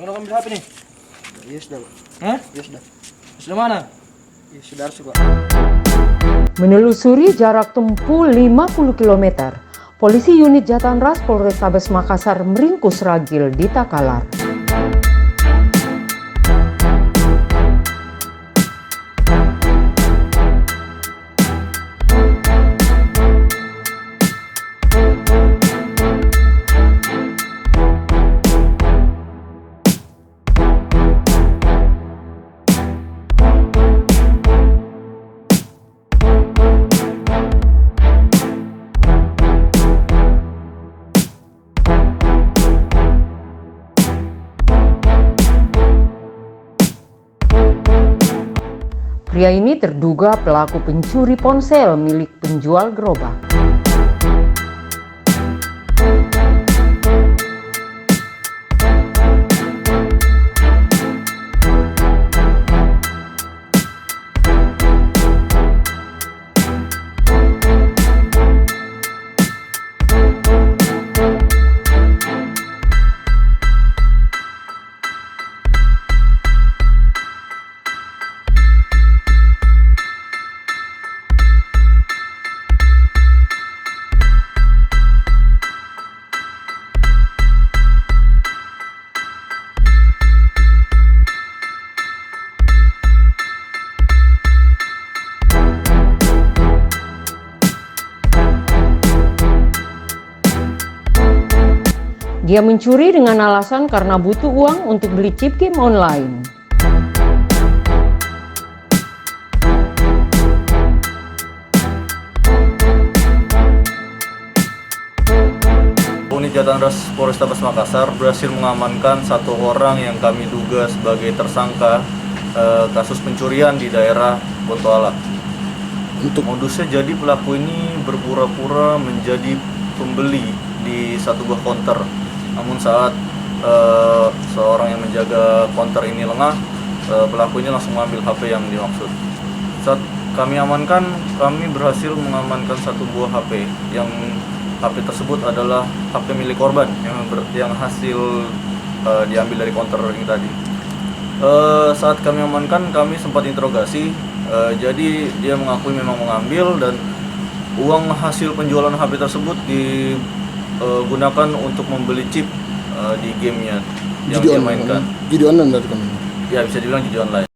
Mana kamu ambil HP nih? Iya sudah. Hah? Iya sudah. Sudah mana? Iya sudah suka. Menelusuri jarak tempuh 50 km, polisi unit Jatanras Polrestabes Makassar meringkus ragil di Takalar. Pria ini terduga pelaku pencuri ponsel milik penjual gerobak. Dia mencuri dengan alasan karena butuh uang untuk beli chip game online. Unit Jatanras Polrestabes Makassar berhasil mengamankan satu orang yang kami duga sebagai tersangka kasus pencurian di daerah Bontoala. Untuk modusnya, jadi pelaku ini berpura-pura menjadi pembeli di satu buah konter. Namun saat seorang yang menjaga konter ini lengah, pelaku ini langsung mengambil HP yang dimaksud. Saat kami amankan, kami berhasil mengamankan satu buah HP. Yang HP tersebut adalah HP milik korban yang hasil diambil dari konter ini tadi. Saat kami amankan, kami sempat interogasi. Jadi dia mengakui memang mengambil, dan uang hasil penjualan HP tersebut digunakan untuk membeli chip di gamenya yang dia mainkan. Judi online dari kami. Ya, bisa dibilang judi online.